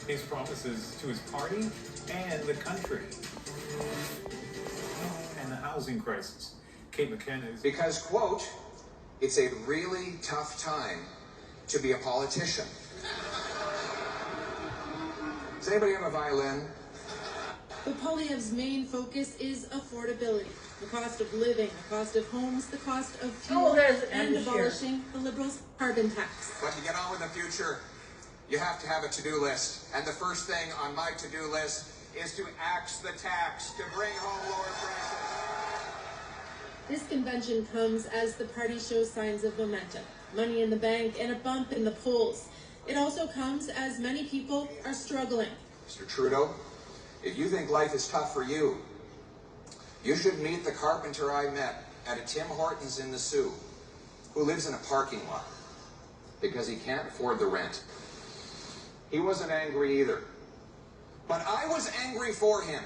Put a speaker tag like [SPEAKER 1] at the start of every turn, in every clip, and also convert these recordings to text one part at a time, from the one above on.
[SPEAKER 1] his promises to his party and the country. And the housing crisis. Kate McKenna is...
[SPEAKER 2] Because, quote, it's a really tough time to be a politician. Does anybody have a violin?
[SPEAKER 3] But Poilievre's main focus is affordability. The cost of living, the cost of homes, the cost of fuel, and abolishing the Liberals' carbon tax.
[SPEAKER 2] But to get on with the future, you have to have a to-do list. And the first thing on my to-do list is to axe the tax, to bring home lower prices.
[SPEAKER 3] This convention comes as the party shows signs of momentum, money in the bank, and a bump in the polls. It also comes as many people are struggling.
[SPEAKER 2] Mr. Trudeau, if you think life is tough for you, you should meet the carpenter I met at a Tim Hortons in the Sioux, who lives in a parking lot because he can't afford the rent. He wasn't angry either. But I was angry for him,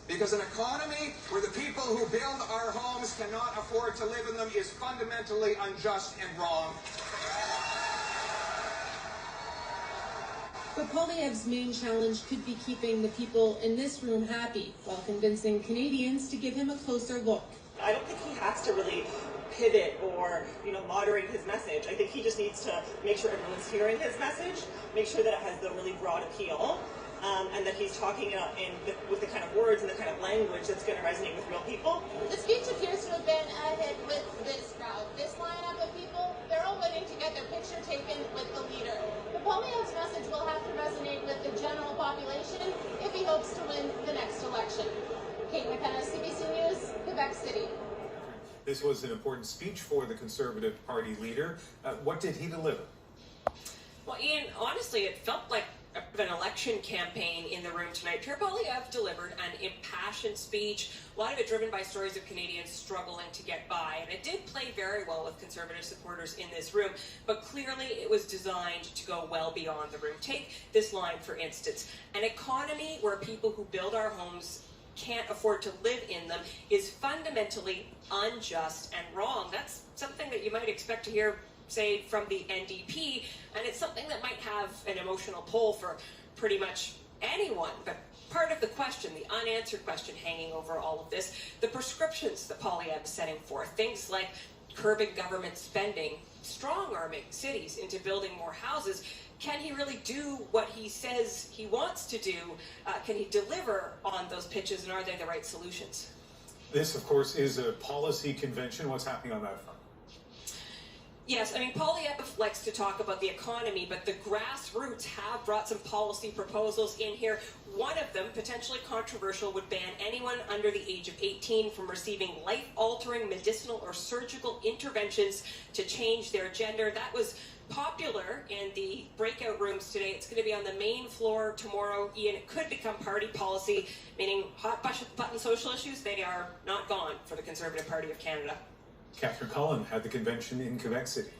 [SPEAKER 2] because an economy where the people who build our homes cannot afford to live in them is fundamentally unjust and wrong.
[SPEAKER 3] But Poilievre's main challenge could be keeping the people in this room happy while convincing Canadians to give him a closer look.
[SPEAKER 4] I don't think he has to really pivot or, moderate his message. I think he just needs to make sure everyone's hearing his message, make sure that it has the really broad appeal, and that he's talking with the kind of words and the kind of language that's going to resonate with real people.
[SPEAKER 5] The speech appears to have been a hit with this crowd. This lineup of people, they're all waiting to get their picture taken with the leader. But Poilievre's message will have to resonate with the general population if he hopes to win the next election. Kate McKenna, CBC News, Quebec City.
[SPEAKER 1] This was an important speech for the Conservative Party leader. What did he deliver?
[SPEAKER 6] Well, Ian, honestly, it felt like an election campaign in the room tonight. Pierre Poilievre delivered an impassioned speech, a lot of it driven by stories of Canadians struggling to get by. And it did play very well with Conservative supporters in this room, but clearly it was designed to go well beyond the room. Take this line, for instance. An economy where people who build our homes can't afford to live in them is fundamentally unjust and wrong. That's something that you might expect to hear, say, from the NDP, and it's something that might have an emotional pull for pretty much anyone. But part of the question, the unanswered question hanging over all of this, the prescriptions that Poilievre is setting forth, things like curbing government spending, strong-arming cities into building more houses. Can he really do what he says he wants to do? Can he deliver on those pitches, and are they the right solutions?
[SPEAKER 1] This, of course, is a policy convention. What's happening on that front?
[SPEAKER 6] Yes, Poilievre likes to talk about the economy, but the grassroots have brought some policy proposals in here. One of them, potentially controversial, would ban anyone under the age of 18 from receiving life-altering medicinal or surgical interventions to change their gender. That was popular in the breakout rooms today. It's going to be on the main floor tomorrow. Ian, it could become party policy, meaning hot-button social issues, they are not gone for the Conservative Party of Canada.
[SPEAKER 1] Catherine Cullen had the convention in Quebec City.